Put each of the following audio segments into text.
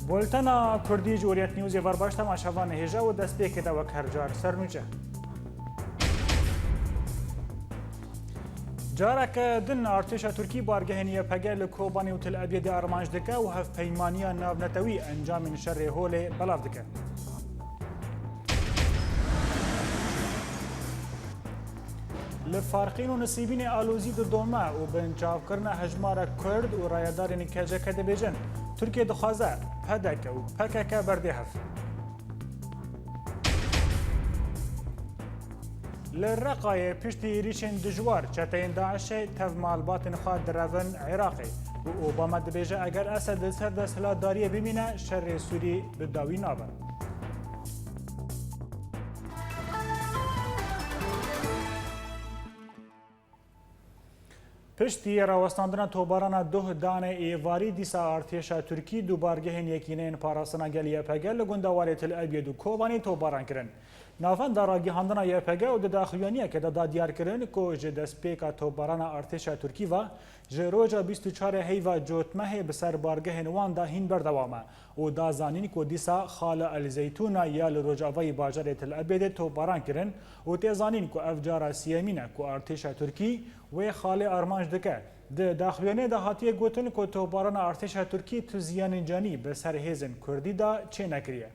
بولتنا کردی جوریت نیوزی ورباش تماشاوان هجا و دست پیک دا وک هر جار سرنوچه جارك دن ارتشا تركي بارگهنية پگل كوباني و تل ابيد ارمانج دكا و هف پیمانيا ناونتوي انجام شر هولي بلاف دكا لفارقين و نصيبين آلوزي دو دوما و بنجاو کرنا هجمار كرد و رايدارين كجاكا دبيجن تركيا دخوازه پدك و پكك برده هف للرقاية پشتی ریشن دجوار چتین داعش تف مالبات خاد درون عراقي و اوباما دبیجه اگر اسد سر دست هلاداریه بمینه شر سوری بداوی نابه پشتی راوستاندنا توباران دوه دانه ایواری دیسا ارتشا ترکی دو بارگهن یکینین پاراسنا گلیه پگل لگندواری تل ابید و کوبانی توباران کرن نافن داراگی هندنا یپگه و داخلیانیه که دا دیار کرن که جه دست پیکا توباران ارتشا ترکی و جه روژا 24 هیوا جوتمه بسر بارگه نوان دا هین بردوامه و دا زانین که دیسا خال الزیتون یا لروجاوی باجر تل ابید توباران کرن و تیزانین که افجار سیمینه که ارتشا ترکی و خال ارمانج دکه د داخلیانه دا هاتیه گوتن که توباران ارتشا ترکی تو زیان جانی بسر هیزن کردی دا چه نکریه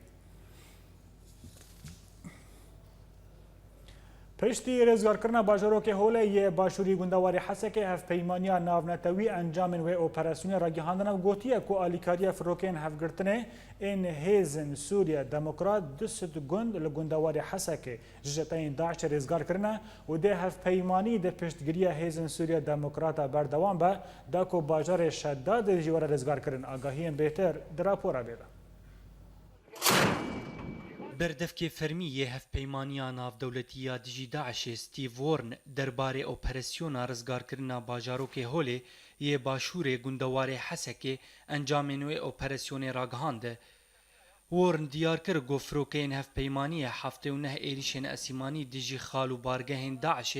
پشتی رزگارکرنا باجروک هوله یه باشوری گندواری حسکه هف پیمانیا ناونتوی انجام و اپراسیون را گهاندن و گوتیه که آلیکاریا فروکین هف گرتنه این هیزن سوریا دموکرات دست گند لگندواری حسکه جتین داعش رزگار کرنه و ده هف پیمانی ده پشتگیری هیزن سوریا دموکرات بردوام به دا که باجار شداد جوار رزگار کرن آگاهی بهتر در راپورا بیده بردفکی فرمی هف پیمانیا ناودولتیا دجی داعش ستیو وورن درباره اپراسیونا رزگار کرنا باجاروک هوله یه باشور گندوار حسکه انجام نوی اپراسیون راگهانده وورن دیار کر گفروکین هف پیمانی هفته و نه ایریشن اسیمانی دجی خالو بارگهن داعش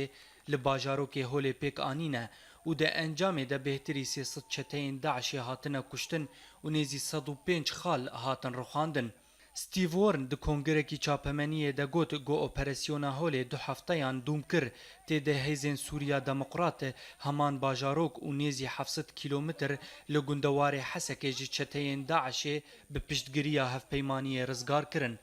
لباجاروک هوله پیک آنینه و ده انجام ده بهتری 300 چتین داعش هاتنه کشتن و نیزی 105 خال هاتن رخاندن ستیو وورن د کنگرکی چاپمنیه ده گوت گو اپراسیونا هوله دو هفتهان دوم کر تی ده هیزن سوریا دموکرات همان باجاروک و نیزی 700 کیلومتر لگندوار حسکه جی چتین داعش به پشتگیری هف پیمانی رزگار کرن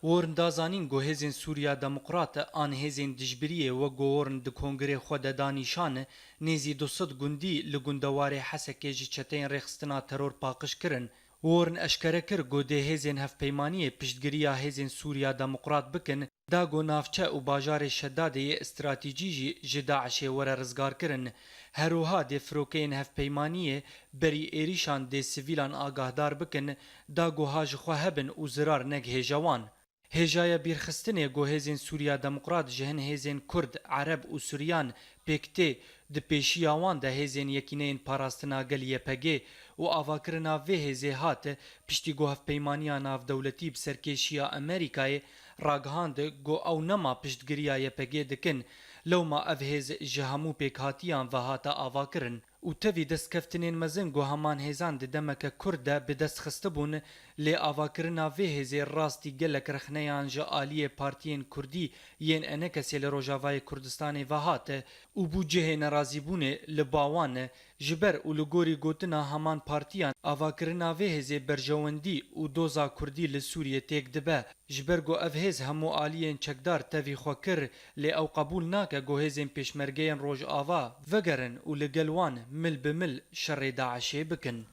وورن دازانین گو هیزن سوریا دموکرات آن هیزن دجبریه و گو وورن د کنگره خود دانیشان نیزی 200 گندی لگندوار حسکه جی چتین رخستنا ترور پاقش کرن وورن اشکره کر گوده هیزن هف پیمانی پشتگیری هیزن سوریا دموکرات بکن دا گو نافچه و باجار شداده استراتیجی جداعش ور رزگار کرن هروها ده فروکین هف پیمانی بری ایریشان ده سویلان آگاهدار بکن دا گو هاج خواهبن و زرار نگ هجوان هجای بیرخستنه گو هیزن سوریا دموکرات جهن هیزن کرد عرب و سوریان پکته د پیشی آوان ده هیزن یکینین پاراستنا گلیه پگه و آواکرنا وی هیزه هات پشتی گو هف پیمانیا ناف دولتی بسرکیشیا امریکای راگهاند گو او نما پشتگیریای پگه دکن لو ما اف هیز جهامو پیک هاتیان و هاتا آواکرن و تاوی دست کفتنین مزن گو همان هیزان ده دمک کرده به دست خستبون لی آواکرنا وی هیزه راستی گلک رخنیان جا آلی پارتین کردی ین انکسی لروجاوای کردستان و هات و بوجه نرازی بونه لباوان جبر و لگوری گوتنا همان پارتیان آواکرنا وی هیزه برجواندی و دوزا کردی لسوریه تیک دبه جبر گو اف هیز همو آلیین چکدار تاوی خوکر لی او قبول ناکه گو هیزین پیشمرگین روج آوا وگرن و لگلوان مل بمل شر داعشه بکن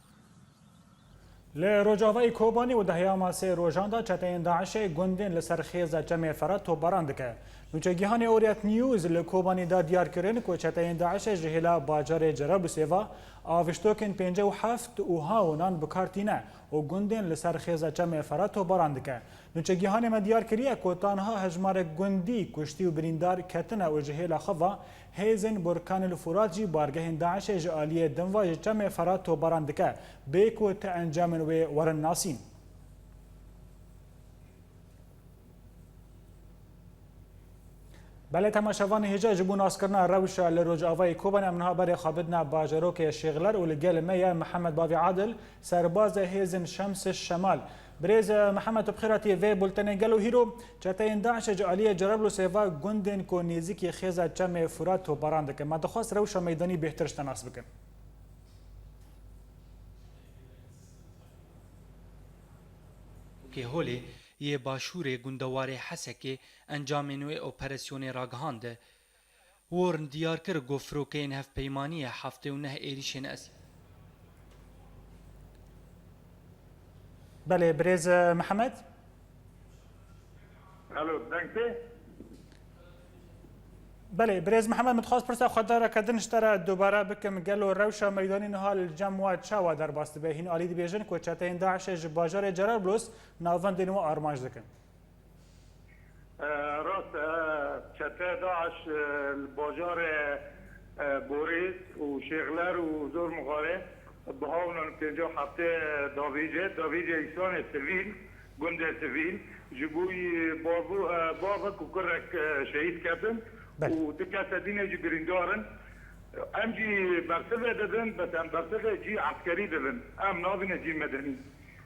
لروجاوی کوبانی و دهیاما سه روجاندا چتین داعش گندین لسر خیزه جمع فرات و براندکه نوچگیهان اوریت نیوز لکوبانی دا دیار کرن که چتین داعش جهلا باجار جرب سیوا آوشتوکن 57 و هاونان بکارتینه و گندین لسر خیزه جمع فرات و براندکه نوچگیهان ما دیار کریه که تانها هجمار گندی کشتی و بریندار کتنه و جهلا خوا هیزن برکان الفرات جی بارگهن داعش جالیه دنواج جمع فرات و براندکه بیکو تا انجام و ورن ناسین بله تماشاوان هجا جبون آسکرنا روشا لروجاوای کوبان امنها بر خابدنا باجروک شغلر و لگل میا محمد باوی عادل سرباز هیزن شمس الشمال بريز محمد بخيراتي في بولتن قالوا هيرو جاتين داعش جاليه جربلو سيفا گوندن كو نيزيكي خيزا چم فرات و باراندك ما دخواست روشا ميداني بهترش تناس بكن که هولی یه باشور گندوار حسکه انجام نوع اپراسیون راگهانده ورن دیار کر گفروکین هف پیمانی هفته و نه ایریشن اس بله بريز محمد الو دنگته بله بريز محمد متخواست پرسا خدارا کدنش ترى دوباره بكم قالوا روشا ميداني نهال الجمع تشاوا در باست به هين علي بيجن كو چاتين داعش باجار جربلوس ناوان دينو ارماج دكن راست چته داعش الباجار بوريس وشغلر وزور مغاره بهاونن تنجا هفته داویجه ایسان سویل گند سویل جبوی بابا کوکرک شهید کردن و تکاسه دینه جی بریندارن ام جی برسله دادن بس ام برسله جی عسکری دادن ام ناوین جی مدنی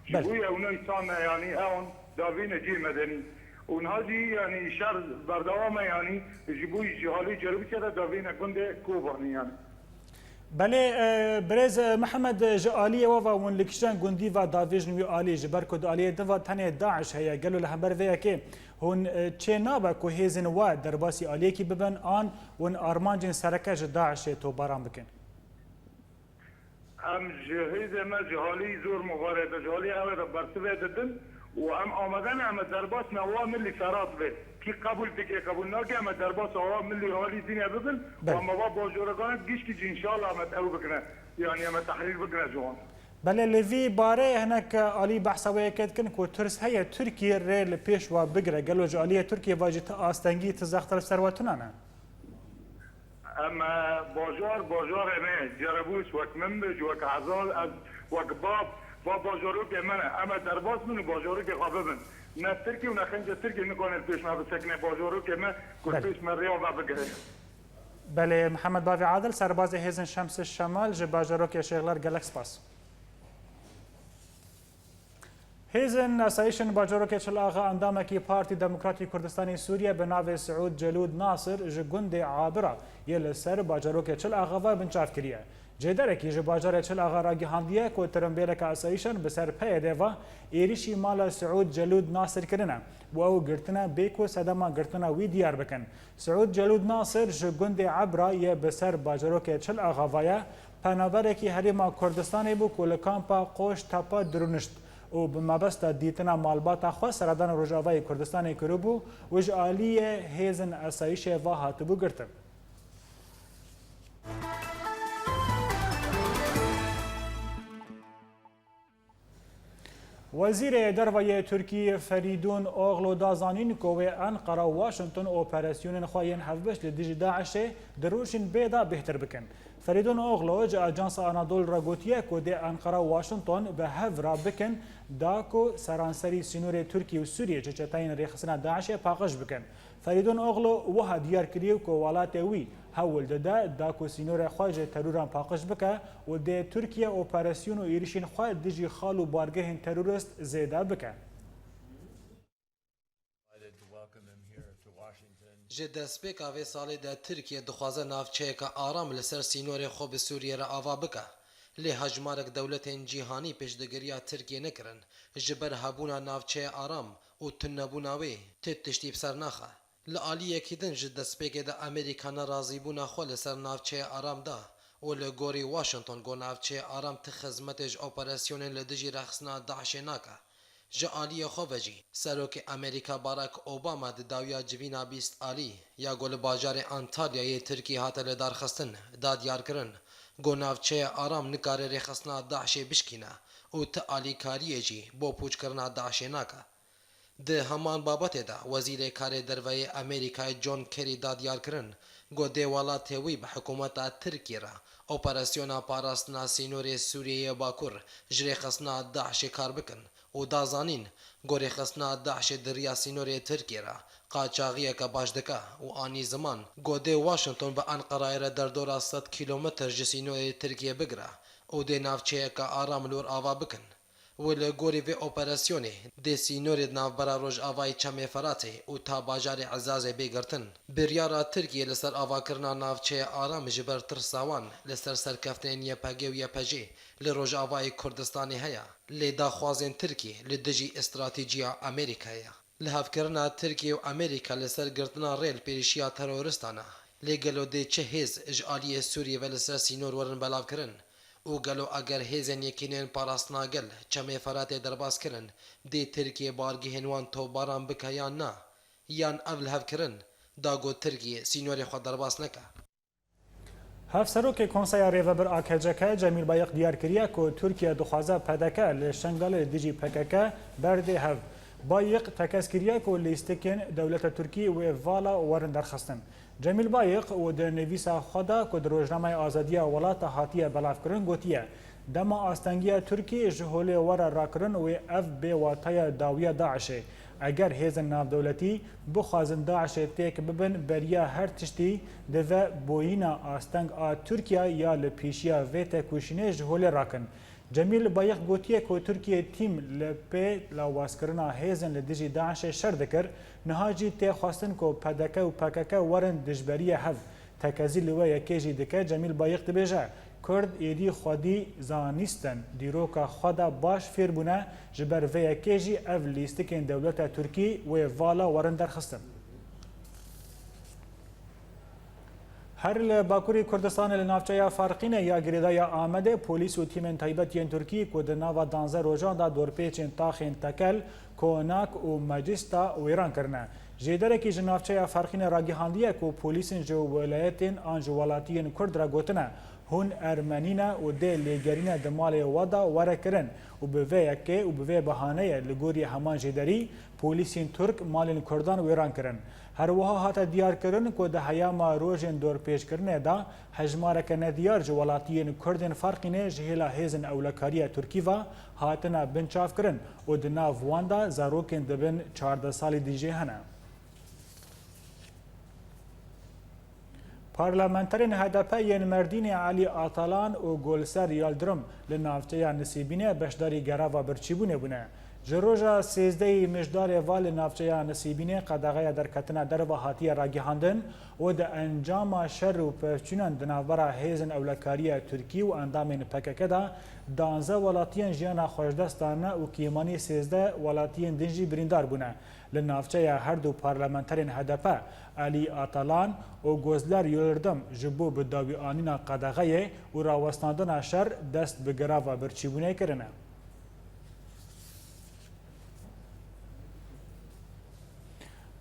جبوی اونا ایسان یعنی اون داوین جی مدنی اونها جی یعنی شر بردوام یعنی جبوی جهالی جربی کرده داوین گند کوبانی یعنی بله بريز محمد جاليه وفا ون لكشان جندي و دافيج نيو علي جبركو داليه دوا تاني داعش هيا قالوا لها برفيا كي هون تشينابا كو هيزن وا درباسي عليه كي ببن ان ون ارمانجن سركه داعش تو بارام بكن ام جهيز ما جهالي زور مغاربه جهالي اوه برسوه ددن و ام آمدن ام درباس نوا ملی فرات به کی قبول بگه قبول نگه ام درباس آوا ملی حالی دینه ببن و اما با باجورگان گیش کی انشالله ام او بکنه یعنی ام تحلیل بکنه جوان بله لوی باره هناك علي بحثويه كن كو ترس هي تركيا ريل بيش و بقرا قالوا جاليه تركيا واجت استنجي تزختر ثروتنا اما باجار نه جربوش وقت منبج وقت عزال از وقت با باجارو که من اما درباس من باجارو که خوابه من نه ترکی و نه خنج ترکی نکنه پیش ما بسکنه باجارو که من کل پیش من ریا و بگره بله محمد باوی عادل سرباز هیزن شمس الشمال جباجارو که شغلر گلکس پاس هیزن اسایشن باجارو که چل آغا اندامه کی پارتی دموکراتی کردستانی سوریه به ناو سعود جلود ناصر جگند عابره یل سر باجارو که چل آغا و بنچاف کریه جدره کی جباجار چل آغا راگی هاندیه کو ترمبیل که اسایشن بسر پی دیوا ایریشی مال سعود جلود ناصر کرنه و او گرتنا بیکو صدما گرتنا وی دیار بکن سعود جلود ناصر جگند عبره یه بسر باجارو که چل آغا ویا پناوره کی هریما کردستانی بو کل کامپا قوش تپا درونشت و بمبستا دیتنا مالباتا خو سردان روجاوای کردستان کربو و جالیه هیزن اسایش و هاتبو گرتن وزیر دروای ترکیه فریدون اوغلو دازانین کوه انقره و واشنطن اپراسیون خواین هفبش لدیج داعش دروشن بیدا بهتر بکن فریدون اوغلو جا اجانس آنادول را گوتیه که ده انقره و واشنطن به هف را بکن داکو سرانسری سینور ترکیه و سوریه چچتاین ریخسنا داعش پاقش بکن فریدون اوغلو وها دیار کریو که ولات وی هول دادا داکو سینور خواجه تروران پاقش بکه و ده ترکیه اپراسیون و ایریشین خواه دیجی خالو بارگه ترورست زیده بکه ji destpêka vê salê de Tirkiye dixwaze navçeyeka aram li ser sînorê xwe bi Sûriyê re ava bike. Lê hejmarek dewletên cîhanî pêşdegiriya Tirkiye nekirin ji ber hebûna navçeya aram û tunebûna wê tê tiştî bi ser naxe. Li aliyekî din ji destpêkê de Amerîka nerazîbûna xwe li ser navçeya aram da û li gorî Washington got navçeya aram ti xizmetê ji operasyonên li dijî rexistina Daişê nake. Ji aliyê xwe ve jî Serokê Amerîka Barack Obama di dawiya civîna bîst alî ya got li bajarê Antalyayê Tirkiyê hate li darxistin dadyarkirin got navçeya aram nikare rêxistina Daişê bişkîne û ti alîkariyê jî bo pûçkirina Daişê nake. Di heman babetê de Wezîrê Karê Derveyê Amerîkayê John Kerry dadyarkirin got dê welatê wî bi hikûmeta Tirkiye re operasyona parastina sînorê Sûriyeyê Bakur ji rêxistina Daişê kar bikin و دازانین گۆری خستنا داعش دریا سینۆرê Tirkiye re qaçaxiyeke baş dike û anî ziman godê Washington bi Enqerayê re derdora 100 kîlometr ji sînorê Tirkiye bigire û dê navçeyeke aram li wir ava bikin. Wê li gorî vê operasyonê dê sînorê navbera Rojavayê Çemêferatê û ta bajarê Ezazê bêgirtin. Biryara Tirkiye li ser avakirina navçeya aram ji ber tirsa wan li ser serkeftinên YPG û YPJ li Rojavayê Kurdistanê heye. Lê daxwazên Tirkiye li dijî îstratîjiya Amerîkayê ye. Li hevkirina Tirkiye û Amerîka li ser girtina rêl pêrîşiya terorîstan e. Lê gelo dê çi hêz ji aliyê Sûriyê ve li ser sînor werin belavkirin û gelo eger hêzên yekînên parastinagel Çemêferatê derbas kirin dê Tirkiye bargihên wan topbaran bike yan na yan ev li hevkirin da got Tirkiye sînorê xwe derbas neke. Hevserokê Konseya Rêveber a KCK Cemîl Bayek diyar kiriye ku Tirkiye dixwaze pedeke li şengalê dijî PKK berdê hev. Bayek tekez kiriye ku lîstikên dewleta Tirkî wê vala werin derxistin. Cemîl Bayek û di nivîsa xwe de ku di Rojnameyê Azadiya Welata hatiye belavkirin gotiye dema astengiya Tirkî ji holê were rakirin wê ev bê wataya dawiya Daişê. Eger hêzên navdewletî bixwazin Daişê têk bibin beriya her tiştî dive boyîna asteng a Tirkiye ya li pêşiya vê têkoşînê ji holê rakin. Cemîl Bayek gotiye ku Tirkiye tîm li pê lawazkirina hêzên li dijî Daişê şer dikir, niha jî tê xwestin ku PDK û PKK werin dijberiye hev. Tekezî li we yekê jî dike Cemîl Bayek dibêje Kurd êdî xwedî zanîstin dîroka xwe de baş fêr bûne ji ber vê yekê jî ev lîstikên dewleta Tirkî wê vala werin derxistin. Her li Bakurê Kurdistanê li navçeya Farqînê ya girêdaya Amedê polîs û tîmên taybetiyên Tirkî ku di nava 12 rojan da dorpêçên taxên Tekel, Konak û Mecîsta wêran kirine. Jêderekî ji navçeya Farqînê ragihandiye ku polîsên ji welayetên an ji welatiyên Kurd re gotine hûn Ermenîne û dê lêgerîne di malê we da were kirin û bi vê yekê û bi vê behaneyê li gorî heman jêderî polîsên Türk malên Kurdan wêran kirin. Her wiha hate diyarkirin ku di heyama rojên dorpêşkirinê da hejmareke nediyar ji welatiyên Kurdên Farqînê ji hêla hêzên ewlekariya Tirkî ve hatine binçavkirin û di nav wan da zarokên dibin 14 salî dijî hene. Parlamenterên HDP yên Merdînê Elî Atalan û Golser Yıldırım li navçeya Nisîbînê beşdarî gerava birçîbûnê bûne. Ji roja 13 mijdarê ve li navçeya Nisîbînê qedexeya derketina derve hatiye ragihandin û di encama şer û pevçûnan di navbera hêzên ewlekariya Tirkî û endamên PKK da 12 welatiyên jiyana xweşdestan û kîmanî 13 welatiyên din jî birîndar bûne. Li navçeya her du parlamenterên HDP Elî Atalan û Golser Yıldırım ji bo bi dawîanîna qedexeyê û rawestandina şer dest bi gerava birçîbûnê kirine.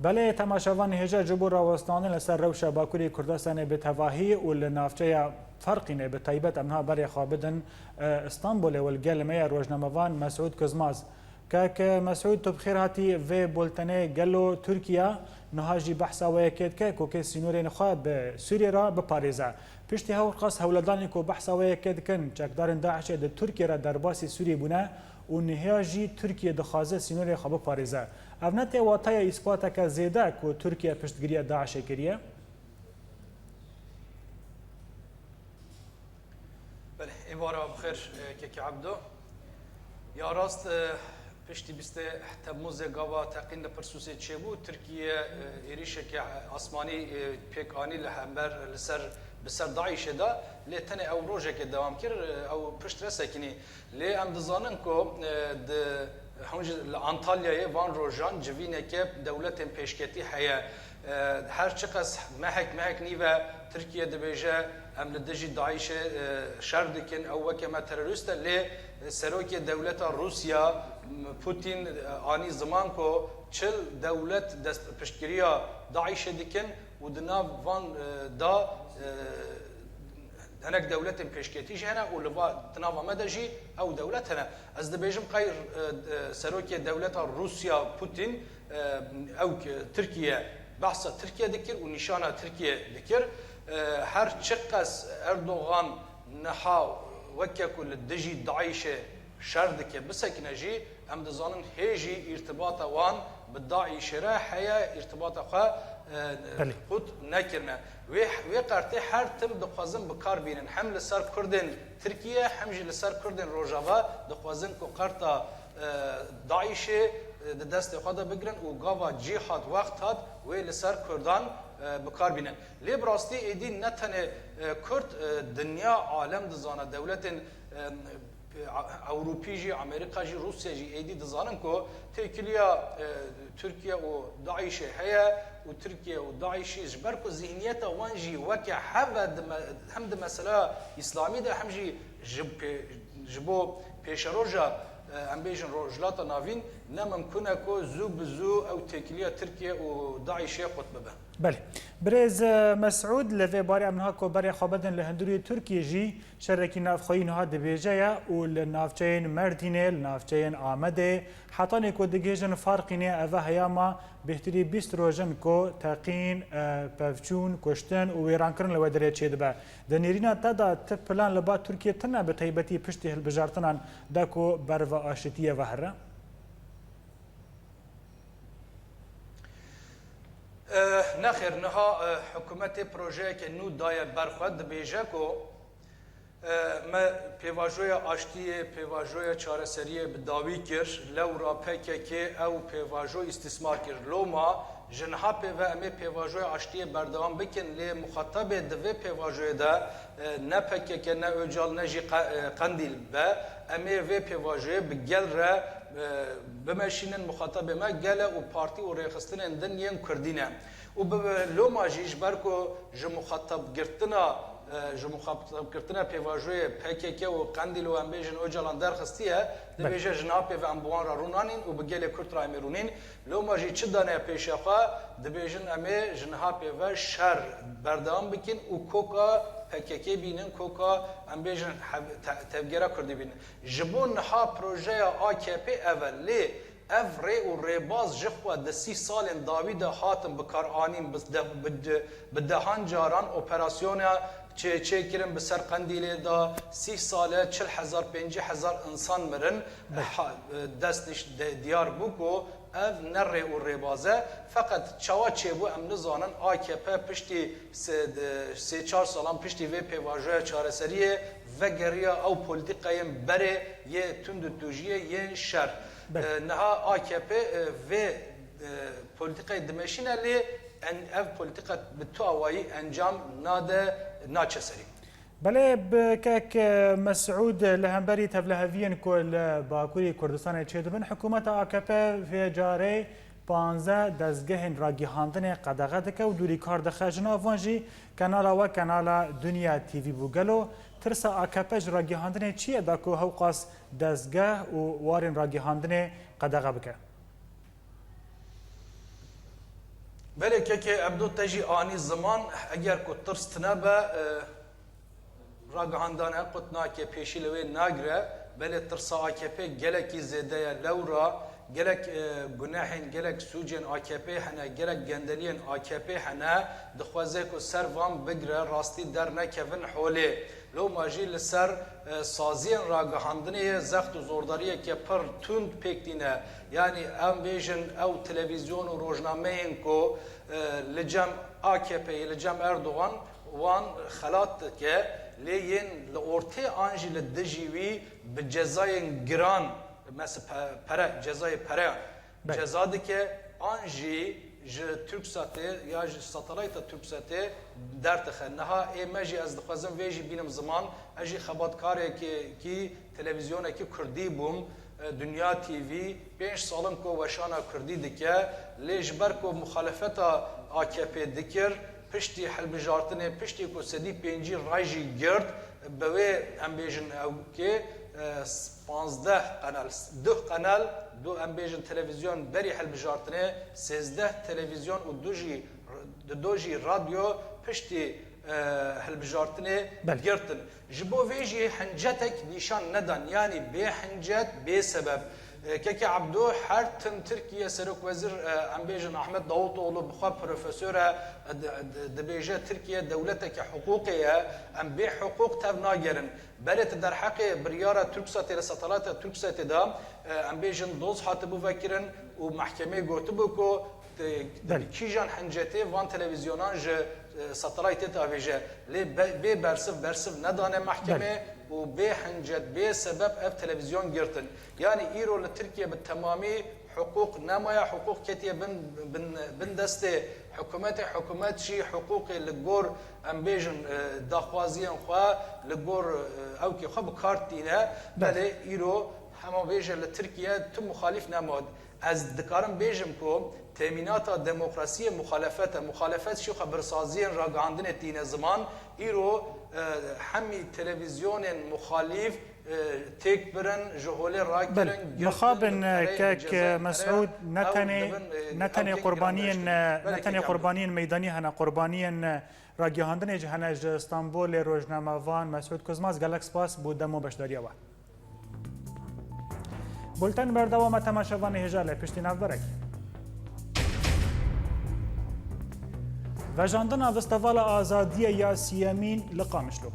Belê temaşevan hêja ji bo rawestanên li ser rewşa Bakurê Kurdistanê bi tevahî û li navçeya Farqînê bi taybet em niha berê xwe bidin Stenbolê welgel me rojnamevan Mesûd Kızmaz. Kek Mesûd tu bixêr hatî vê bultenê gelo Tirkiye niha jî behsa we yekê dike ku kê sînorên xwe bi Sûriyê re biparêze. Piştî hewqas hewledanê ku behsa we yekê dikin çekdarên Daişê di Tirkiye re derbasî Sûriyê bûne û niha jî Tirkiye dixwaze sînorê xwe biparêze. Ev ne tê wataya îspateke zêde ku Tirkiye piştgiriya Daişê kiriye? Belê, êvara bixêr Kekî Ebdo. Ya rast piştî bîstê Temmûzê gava teqîn li Pirsûsê çêbû, Tirkiye êrişeke asmanî pêk anî li hember li ser bi ser Daişê da lê tenê ew rojekê dewam kir ew pişt resekînî. Lê em dizanin ku di li Antalyayê van rojan civîneke dewletên pêşketî heye. Her çi qas mehek nîve Tirkiye dibêje em li dijî Daişê şer dikin ew weke me terorîst e lê serokê dewleta Rusya Putin anî ziman ku çil dewlet dest piştgiriya Daişê dikin û di nav van da hinek dewletên pêşketî jî hene û li di nava me de jî ew dewlet hene. Ez dibêjim qey serokê dewleta Rusya Putin ew Tirkiye behsa Tirkiye dikir û nîşana Tirkiye dikir. Her çi qas Erdogan niha weke ku li dijî Daişê شر دکه بسکنه جی ام دزانن هیجی ارتباط وان بالداعش را حیا ارتباط خو خود نکرنه و قرته هر تم دخوازن بکار بینن هم لسر کردن ترکیه هم جی لسر کردن روجاوا دخوازن کو قرتا داعش دست خدا بگرن و گاوا جهاد وقت هات و لسر کردان بکار بینن لی براستی ایدی نتنه کرد دنیا عالم دزانه دولت اوروپی جی امریکا جی روسیا جی ایدی دزانن کو تکلیه ترکیه و داعش هيا و ترکیه و داعش جبر کو ذهنیت وان جی وک هم د مساله اسلامی ده هم جی جبو پیشروجا ام بیجن روجلاتا ناوین نممکنه کو زو بزو او تکلیه ترکیه و داعش قطب به بله برز مسعود لفي باري امنها كو باري خابدن لهندوري تركيا جي شركي نافخوين ها دبيجايا والنافچين مردينه النافچين آمده حتى نكو دجيجن فارقينه اوا هياما بهتري 20 روجن كو تاقين بافچون كشتن و ويرانكرن لودري چيدبا دنيرينا تدا تپلان لبا تركيا تنا بتيبتي پشتي هلبجارتنان داكو بروا اشتيه وهره نخیر نها حکومت پروژه که نو دای برخورد بیجه کو ما پیواژوی آشتی پیواژوی چارەسەری بداوی کرد لورا پکک او پیواژو استثمار کرد لوما جنها پیو امی پیواژوی آشتی بردوام بکن لی مخاطب دوی پیواژوی دا نه پکک نه اوجال نه جی قندیل با امی وی پیواژوی بگل را بمشینن مخاطب ما گله و پارتی و ریخستن دنیا کردینه و لو ماجیش برکو ج مخاطب گرتنا پیواژوی پکک و قندیل و امبیجن اوجالان درخستیه دبیجه جناب و امبوان را رونانین و بگله کرد را میرونین لو ماجی چه دانه پیشخوا دبیجن امی جناب و شر بردام بکن و کوکا پکک بینن کوکا امبیجن تفگیره کردی بینن جبون ها پروژه AKP اولی اف ری و ریباز جخوا ده 30 سال داوید هاتم بکار آنیم بدهان جاران اپراسیون چه کرن بسر قندیل دا 30 ساله 40,000 50,000 انسان مرن دستش دیار بوکو اف نره و ریبازه فقط چوا چه بو ام نزانن AKP پشتی 3-4 سالان پشتی وی پیواژوی چارەسەریه و گریا او پولیتیکایم بره یه تند توجیه یه شر نها AKP و پولیتیکای دمشینه لی اف پولیتیکا بتو اوایی انجام ناده ناچسری بله بكك مسعود لهمبري تفلهفين كل باكوري كردستان تشيدبن حكومة AKP في جاري 15 دزگهن راگیهاندن قدغدک و دوری کار دخجنا وانجی کانالا و کانالا دنیا تیوی بوگلو ترسا AKP راگیهاندن چیه داکو هوقاس دزگه و وارن راگیهاندن قدغه بکه بله که ابدو تجی آنی زمان اگر کو ترس تنبه راگهاندانه قطنا که پیشی لوی ناگره بله ترسا AKP گلکی زیده لورا گلک گناهین گلک سوجن AKP هنه گلک گندلین AKP هنه دخوازه کو سر وام بگره راستی در نکوین حوله لو ماجی لسر سازین راگهاندنه زخت و زورداریه که پر تند پکتینه یعنی ام بیژن او تلویزیون و روزنامه این کو لجم AKP لجم اردوغان وان خلات که لیین لورتی آنجی لدجیوی به جزای گران مثل پره جزای پره جزاده که آنجی ج ترکساته یا ج ساتلایت ترکساته درتخه نها ایمجی از دخوازم ویجی بینم زمان اجی خبرکاره کی تلویزیونه کی کردی بوم دنیا تیوی 5 سالم کو وشانا کردی دکه لیجبر کو مخالفت AKP دکر پشتی حلبجارتنه پشتی کو سدی 5 رایجی گرد به هم بیژن او که 15 قنال 2 قنال دو امبیجن تلویزیون بری حلبجارتنه 13 تلویزیون و دوجی رادیو پشتی حلبجارتنه گرتن جبو ویجی حنجتک نشان ندن یعنی به حنجت به سبب كيكي عبدو حرتن تركيا سرك وزير ام بيجن احمد داوطوغلو بخوا بروفيسور دبيجه تركيا دولتك حقوقيه ام بي حقوق تفناجرن بلت در حق برياره تركسات السطلات تركسات دا ام بيجن دوز حاتبو فكرن ومحكمه غوتبوكو کیجان حنجتی وان تلویزیونان ج ساتلایت تاویجه لی بی برسف ندانه محکمه و بی حنجت بی سبب اف تلویزیون گرتن یعنی ایرو لترکیه بالتمامی حقوق نمایا حقوق کتیه بن دست حکومت شی حقوق لگور ام بیجن داخوازیان خواه لگور او کی خواه بکارت دینه بله ایرو همه بیجه لترکیه تو مخالف نماد از دکارم بیجم کو تأمینات دموکراسی مخالفت شو خبرسازی راگاندن تین زمان ایرو همی تلویزیون مخالف تک برن جهول راک برن مخابن كك مسعود نتني قربانيين ميداني هنا قربانيين راگهاندن جهنه استانبول روزنامه‌وان مسعود کوزماز گلکس پاس بود دمو بشداریا و بولتن بردوام تماشاوان هجاله پشتی ناو برک وجاندن وستفال آزادی یا سیامین لقامشلو